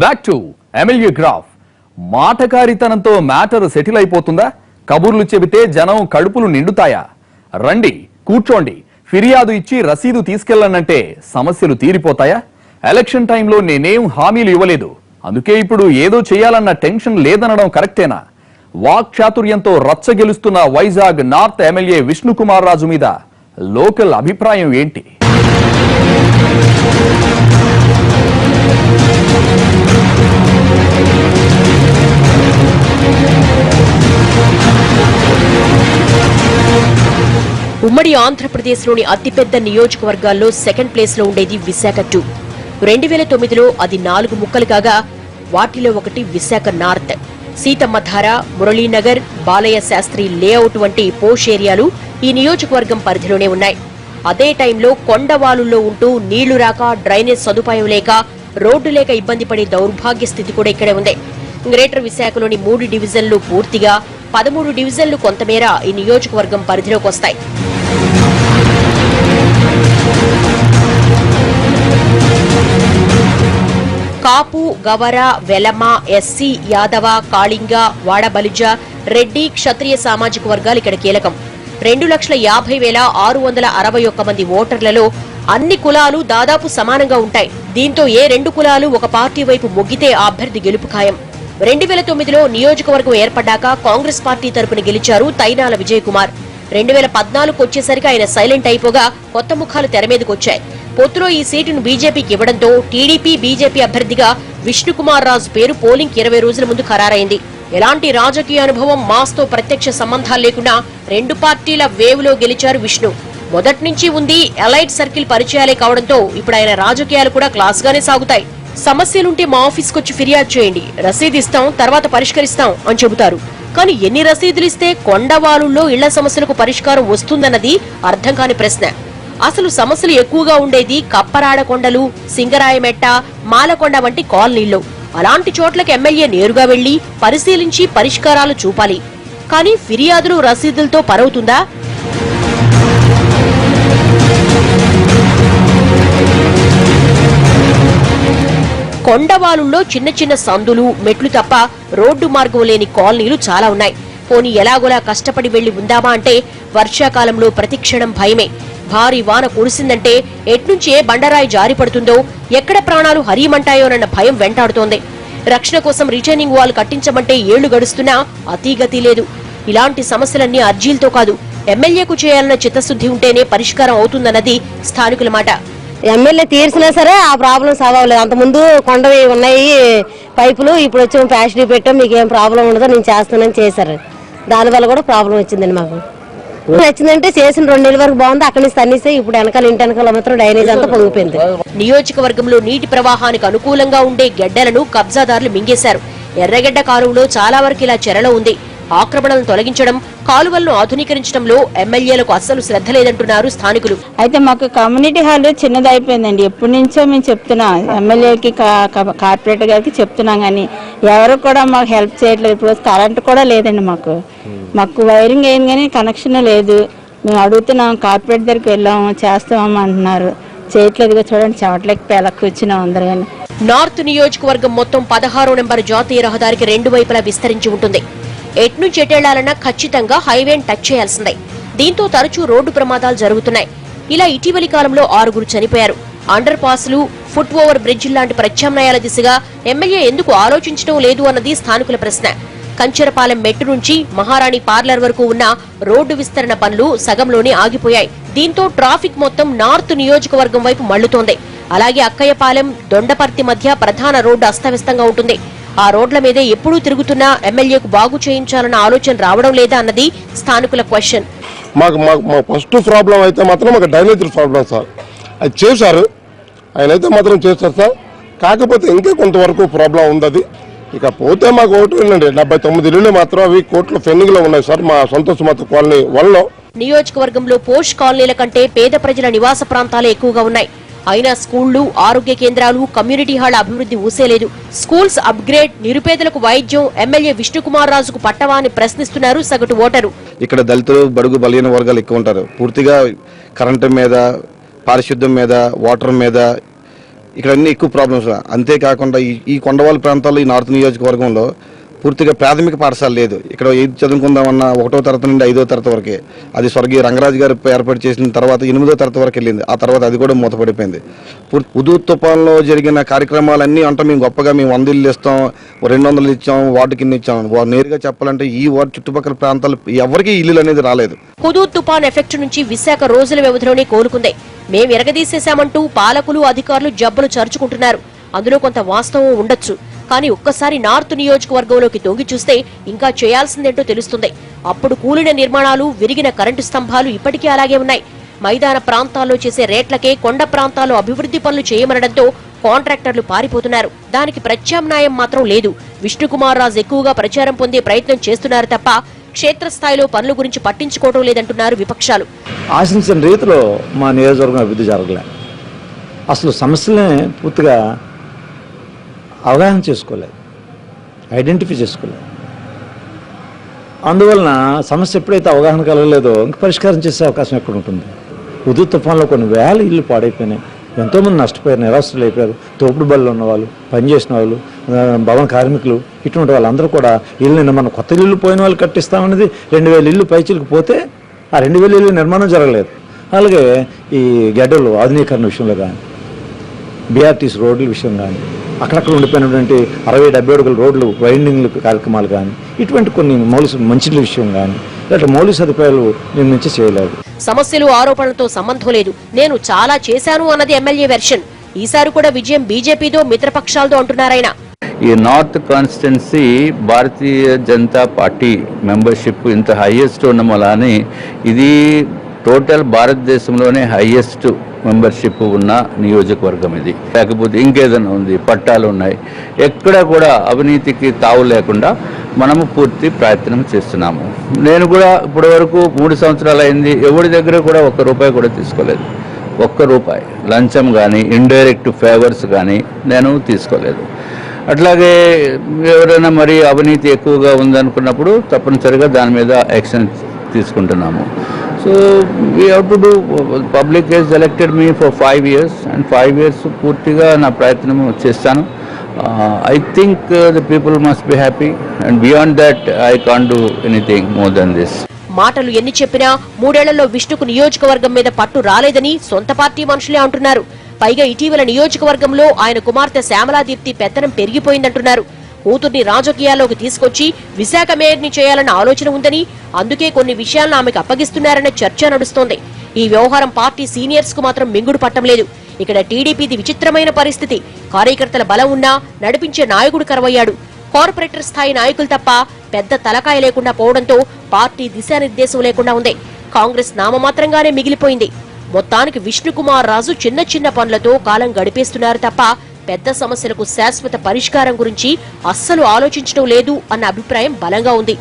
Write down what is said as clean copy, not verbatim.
Back to MLA graph. మాటకారితనంతో matter settle అయిపోతుందా? కబుర్లు చెబితే జనం కడుపులు నిండుతాయా? రండి కూర్చోండి, ఫిర్యాదు ఇచ్చి రసీదు తీసుకెళ్లనంటే సమస్యలు తీరిపోతాయా? ఎలక్షన్ టైంలో నేనేం హామీలు ఇవ్వలేదు, అందుకే ఇప్పుడు ఏదో చేయాలన్న టెన్షన్ లేదనడం కరెక్టేనా? వాక్చాతుర్యంతో రచ్చ గెలుస్తున్న వైజాగ్ నార్త్ ఎమ్మెల్యే విష్ణుకుమార్ రాజు మీద లోకల్ అభిప్రాయం ఏంటి? ఉమ్మడి ఆంధ్రప్రదేశ్లోని అతిపెద్ద నియోజకవర్గాల్లో సెకండ్ ప్లేస్లో ఉండేది విశాఖ 2. 2009లో అది 4 ముక్కలు కాగా వాటిలో ఒకటి విశాఖ నార్త్. సీతమ్మధార, మురళీనగర్, బాలయ్య శాస్త్రి లేఅవుట్ వంటి పోష్ ఏరియాలు ఈ నియోజకవర్గం పరిధిలోనే ఉన్నాయి. అదే టైంలో కొండవాలుల్లో ఉంటూ నీళ్లు రాక, డ్రైనేజ్ సదుపాయం లేక, రోడ్డు లేక ఇబ్బంది పడే దౌర్భాగ్య స్థితి కూడా ఇక్కడే ఉంది. గ్రేటర్ విశాఖలోని 3 డివిజన్లు పూర్తిగా, 13 డివిజన్లు కొంతమేర ఈ నియోజకవర్గం పరిధిలోకి వస్తాయి. కాపు, గవర, వెలమ, ఎస్సీ, యాదవ, కాళింగ, వాడబలిజ, రెడ్డి, క్షత్రియ సామాజిక వర్గాలు ఇక్కడ కీలకం. 2,50,661 మంది ఓటర్లలో అన్ని కులాలు దాదాపు సమానంగా ఉంటాయి. దీంతో ఏ 2 కులాలు ఒక పార్టీ వైపు మొగ్గితే ఆ అభ్యర్థి గెలుపు ఖాయం. 2009లో నియోజకవర్గం ఏర్పడ్డాక కాంగ్రెస్ పార్టీ తరపున గెలిచారు తైనాల విజయ్ కుమార్. 2014కు వచ్చేసరికి ఆయన సైలెంట్ అయిపోగా కొత్త ముఖాలు తెరమీదకొచ్చాయి. పొత్తులో ఈ సీటును బీజేపీకి ఇవ్వడంతో టీడీపీ, బీజేపీ అభ్యర్థిగా విష్ణుకుమార్ రాజు పేరు పోలింగ్ 20 రోజుల ముందు ఖరారైంది. ఎలాంటి రాజకీయ అనుభవం, మాస్తో ప్రత్యక్ష సంబంధాలు లేకుండా 2 పార్టీల వేవ్లో గెలిచారు విష్ణు. మొదటి నుంచి ఉంది ఎలైట్ సర్కిల్ పరిచయాలే కావడంతో ఇప్పుడు ఆయన రాజకీయాలు కూడా క్లాస్ గానే సాగుతాయి. సమస్యలుంటే మా ఆఫీస్కి వచ్చి ఫిర్యాదు చేయండి, రసీదు ఇస్తాం, తర్వాత పరిష్కరిస్తాం అని చెబుతారు. కానీ ఎన్ని రసీదులు ఇస్తే కొండవాలుల్లో ఇళ్ల సమస్యలకు పరిష్కారం వస్తుందన్నది అర్థం కాని ప్రశ్న. అసలు సమస్యలు ఎక్కువగా ఉండేది కప్పరాడకొండలు, సింగరాయమెట్ట, మాలకొండ వంటి కాలనీల్లో. అలాంటి చోట్లకి ఎమ్మెల్యే నేరుగా వెళ్లి పరిశీలించి పరిష్కారాలు చూపాలి. కానీ ఫిర్యాదులు, రసీదులతో పరవుతుందా? కొండవాలుల్లో చిన్న చిన్న సందులు, మెట్లు తప్ప రోడ్డు మార్గం లేని కాలనీలు చాలా ఉన్నాయి. పోనీ ఎలాగోలా కష్టపడి వెళ్లి ఉందామా అంటే వర్షాకాలంలో ప్రతిక్షణం భయమే. భారీ వాన కురిసిందంటే ఎట్నుంచి ఏ బండరాయి జారి పడుతుందో, ఎక్కడ ప్రాణాలు హరీమంటాయోనన్న భయం వెంటాడుతోంది. రక్షణ కోసం రిటైనింగ్ వాల్ కట్టించమంటే ఏళ్లు గడుస్తున్నా అతీగతి లేదు. ఇలాంటి సమస్యలన్నీ అర్జీలతో కాదు, ఎమ్మెల్యేకు చేయాలన్న చిత్తశుద్ధి ఉంటేనే పరిష్కారం అవుతుందన్నది స్థానికుల మాట. ఎమ్మెల్యే తీర్చినా సరే ఆ ప్రాబ్లం సాల్వ్ అవ్వలేదు. అంతకుముందు కొండవి ఉన్నాయి పైపులు, ఇప్పుడు వచ్చి ఫ్యాక్టరీ పెట్టాం, మీకు ఏం ప్రాబ్లం ఉండదో నేను చేస్తానని చేశారు. దానివల్ల కూడా ప్రాబ్లం వచ్చిందండి. మాకు వచ్చిందంటే చేసిన 2 నెలల వరకు బాగుంది, అక్కడి నుంచి తన్నిస్తే ఇప్పుడు వెనకాల ఇంటి వెనకాల మాత్రం డ్రైనేజ్ అంతా పొంగిపోయింది. నియోజకవర్గంలో నీటి ప్రవాహానికి అనుకూలంగా ఉండే గెడ్డలను కబ్జాదారులు మింగేశారు. ఎర్రగడ్డ కాలువలో చాలా వరకు ఇలా చెరలో ఉంది. ఆక్రమణలను తొలగించడం, కాలువలను ఆధునీకరించడంలో ఎమ్మెల్యేలకు అస్సలు శ్రద్ధ లేదంటున్నారు స్థానికులు. అయితే మాకు కమ్యూనిటీ హాల్ చిన్నదైపోయిందండి. ఎప్పటి నుంచో మేము చెప్తున్నాం, ఎమ్మెల్యేకి కార్పొరేటర్ గారికి చెప్తున్నాం, కానీ ఎవరు కూడా మాకు హెల్ప్ చేయట్లేదు. ఇప్పుడు కరెంట్ కూడా లేదండి. మాకు వైరింగ్ అయింది కానీ కనెక్షన్ లేదు. మేము అడుగుతున్నాం, కార్పొరేట్ దగ్గరికి వెళ్ళాము, చేస్తామని అంటున్నారు, చేయట్లేదుగా. చూడండి, చెమట్లకి పేలక్కి వచ్చినాం అందరు. కానీ నార్త్ నియోజకవర్గం మొత్తం 16వ నెంబర్ జాతీయ రహదారికి 2 వైపులా విస్తరించి ఉంటుంది. ఎట్నుంచి ఎటెళ్లాలన్నా ఖచ్చితంగా హైవేని టచ్ చేయాల్సిందే. దీంతో తరచూ రోడ్డు ప్రమాదాలు జరుగుతున్నాయి. ఇలా ఇటీవలి కాలంలో 6 చనిపోయారు. అండర్ పాస్లు, ఫుట్ ఓవర్ బ్రిడ్జ్ లాంటి ప్రత్యామ్నాయాల దిశగా ఎమ్మెల్యే ఎందుకు ఆలోచించడం లేదు అన్నది స్థానికుల ప్రశ్న. కంచరపాలెం మెట్టు నుంచి మహారాణి పార్లర్ వరకు ఉన్న రోడ్డు విస్తరణ పనులు సగంలోనే ఆగిపోయాయి. దీంతో ట్రాఫిక్ మొత్తం నార్త్ నియోజకవర్గం వైపు మళ్లుతోంది. అలాగే అక్కయ్యపాలెం, దొండపర్తి మధ్య ప్రధాన రోడ్డు అస్తవ్యస్తంగా ఉంటుంది. ఆ రోడ్ల మీదే ఎప్పుడూ తిరుగుతున్నా ఎమ్మెల్యేకు బాగు చేయించాలన్న ఆలోచన రావడం లేదా అన్నది స్థానికుల క్వశ్చన్. మాకు ఫస్ట్ ప్రాబ్లం అయితే మాత్రం మాకు డ్రైనేజ్ ప్రాబ్లం సార్. అది చేశారు, ఆయన అయితే మాత్రం చేస్తారు సార్. కాకపోతే ఇంకా కొంతవరకు ప్రాబ్లం ఉంది. అది ఇకపోతే మాకు ఓటు వెళ్ళండి 79 ఇళ్ళు మాత్రం అవి కోర్టులో పెండింగ్ లో ఉన్నాయి సార్. మా సంతోష్ మత కాలనీ వల్ల నియోజకవర్గంలో పోష్ కాలనీల కంటే పేద ప్రజల నివాస ప్రాంతాలే ఎక్కువగా ఉన్నాయి. అయినా స్కూళ్లు, ఆరోగ్య కేంద్రాలు, కమ్యూనిటీ హాల్ అభివృద్ధి ఊసేలేదు. స్కూల్స్ అప్గ్రేడ్, నిరుపేదలకు వైద్యం ఎమ్మెల్యే విష్ణుకుమార్ రాజుకు పట్టవా అని ప్రశ్నిస్తున్నారు సగటు ఓటరు. ఇక్కడ దళితులు, బడుగు బలహీన వర్గాలు ఎక్కువ ఉంటారు. పూర్తిగా కరెంటు మీద, పారిశుద్ధ్యం మీద, వాటర్ మీద ఇక్కడ అన్ని ఎక్కువ ప్రాబ్లమ్స్. అంతేకాకుండా ఈ కొండవాళ్ళ ప్రాంతాల్లో ఈ నార్త్ నియోజకవర్గంలో పూర్తిగా ప్రాథమిక పాఠశాల లేదు. ఇక్కడ 8 చదువుకుందామన్నా 1వ తరగతి నుండి 5వ తరగతి వరకే. అది స్వర్గీయ రంగరాజు గారు ఏర్పాటు చేసిన తర్వాత 8వ తరగతి వరకు వెళ్ళింది. ఆ తర్వాత అది కూడా మూతపడిపోయింది. హుదూద్ తుఫాన్లో జరిగిన కార్యక్రమాలన్నీ అంటే మేము గొప్పగా మేము 100 ఇళ్ళు ఇస్తాం, 200 ఇచ్చాం, వార్డు కింద ఇచ్చాం. నేరుగా చెప్పాలంటే ఈ వార్డు చుట్టుపక్కల ప్రాంతాలు ఎవరికి ఇల్లు అనేది రాలేదు. హుదూద్ తుఫాన్ ఎఫెక్ట్ నుంచి విశాఖ రోజుల వ్యవధిలోనే కోలుకుంది. మేం ఎరగదీసేశామంటూ పాలకులు అధికారులు జబ్బులు చరుచుకుంటున్నారు. అందులో కొంత వాస్తవం ఉండొచ్చు. కానీ ఒక్కసారి నార్త్ నియోజకవర్గంలోకి తొంగి చూస్తే ఇంకా చేయాల్సిందేంటో తెలుస్తుంది. అప్పుడు కూలిన నిర్మాణాలు, విరిగిన కరెంటు స్తంభాలు ఇప్పటికీ అలాగే ఉన్నాయి. మైదాన ప్రాంతాల్లో చేసే రేట్లకే కొండ ప్రాంతాల్లో అభివృద్ధి పనులు చేయమనడంతో కాంట్రాక్టర్లు పారిపోతున్నారు. దానికి ప్రత్యామ్నాయం మాత్రం లేదు. విష్ణుకుమార్ రాజు ఎక్కువగా ప్రచారం పొందే ప్రయత్నం చేస్తున్నారు తప్ప క్షేత్రస్థాయిలో పనుల గురించి పట్టించుకోవడం లేదంటున్నారు విపక్షాలు. ఆశించిన రీతిలో మా నియోజకవర్గం అభివృద్ధి జరగలే. అసలు సమస్యలనే పూర్తిగా అవగాహన చేసుకోలేదు, ఐడెంటిఫై చేసుకోలేదు. అందువలన సమస్య ఎప్పుడైతే అవగాహన కలగలేదో ఇంక పరిష్కారం చేసే అవకాశం ఎక్కడ ఉంటుంది? హుదూద్ తుఫాన్లో కొన్ని వేల ఇళ్ళు పాడైపోయినాయి, ఎంతోమంది నష్టపోయారు, నిరాశ్రులు అయిపోయారు. తోపుడు బళ్ళు ఉన్నవాళ్ళు, పనిచేసిన వాళ్ళు, భవన కార్మికులు, ఇటువంటి వాళ్ళందరూ కూడా ఇల్లు మన కొత్త ఇల్లు పోయిన వాళ్ళు కట్టిస్తామనేది 2000 ఇల్లు పైచిలకు పోతే ఆ 2000 ఇల్లు నిర్మాణం జరగలేదు. అలాగే ఈ గడ్డలు ఆధునీకరణ విషయంలో కానీ, బీఆర్టీసీ రోడ్ల విషయం కానీ, అక్కడక్కడ ఉండిపోయినటువంటి 60-70 అడుగుల రోడ్లు వైండింగ్లు కార్యక్రమాలు కానీ, ఇటువంటి కొన్ని మంచి విషయం కానీ, లేకపోతే మౌలిక సదుపాయాలు నిర్మించి చేయలేదు. సమస్యలు ఆరోపణలతో సంబంధం లేదు. నేను చాలా చేశాను అన్నది ఎమ్మెల్యే వెర్షన్. ఈసారి కూడా విజయం బీజేపీతో మిత్రపక్షాలతో అంటున్నారాయన. ఈ north constituency Bharatiya Janata party membership ఇంత హైయెస్ట్ ఉన్న వలన ఇది టోటల్ భారతదేశంలోనే హైయెస్ట్ మెంబర్షిప్ ఉన్న నియోజకవర్గం ఇది. లేకపోతే ఇంకేదైనా ఉంది, పట్టాలు ఉన్నాయి, ఎక్కడ కూడా అవినీతికి తావు లేకుండా మనము పూర్తి ప్రయత్నం చేస్తున్నాము. నేను కూడా ఇప్పటి వరకు 3 సంవత్సరాలు అయింది, ఎవరి దగ్గర కూడా ₹1 కూడా తీసుకోలేదు. ₹1 లంచం కానీ ఇండైరెక్ట్ ఫేవర్స్ కానీ నేను తీసుకోలేదు. అట్లాగే ఎవరైనా మరి అవినీతి ఎక్కువగా ఉందనుకున్నప్పుడు తప్పనిసరిగా దాని మీద యాక్షన్ తీసుకుంటున్నాము. So we have to do, public has elected me for 5 years and 5 years పూర్తిగా నా ప్రయత్నం చేస్తాను. I think the people must be happy and beyond that I can't do anything more than this. మాటలు ఎన్ని చెప్పినా 3 ఏళ్లలో విష్ణుకు నియోజకవర్గం మీద పట్టు రాలేదని సొంత పార్టీ మనుషులే అంటున్నారు. పైగా ఇటీవల నియోజకవర్గంలో ఆయన కుమార్తె శ్యామలాదీప్తి పెత్తనం పెరిగిపోయిందంటున్నారు. కూతుర్ని రాజకీయాల్లోకి తీసుకొచ్చి విశాఖ మేయర్ని చేయాలన్న ఆలోచన ఉందని, అందుకే కొన్ని విషయాలను ఆమెకు అప్పగిస్తున్నారన్న చర్చ నడుస్తోంది. ఈ వ్యవహారం పార్టీ సీనియర్స్ కు మాత్రం మింగుడు పట్టం లేదు. ఇక్కడ టీడీపీది విచిత్రమైన పరిస్థితి. కార్యకర్తల బలం ఉన్నా నడిపించే నాయకుడు కరువయ్యాడు. కార్పొరేటర్ స్థాయి నాయకులు తప్ప పెద్ద తలకాయ లేకుండా పోవడంతో పార్టీ దిశానిర్దేశం లేకుండా ఉంది. కాంగ్రెస్ నామమాత్రంగానే మిగిలిపోయింది. మొత్తానికి విష్ణుకుమార్ రాజు చిన్న చిన్న పనులతో కాలం గడిపేస్తున్నారు తప్ప పెద్ద సమస్యలకు శాశ్వత పరిష్కారం గురించి అస్సలు ఆలోచించడం లేదు అన్న అభిప్రాయం బలంగా ఉంది.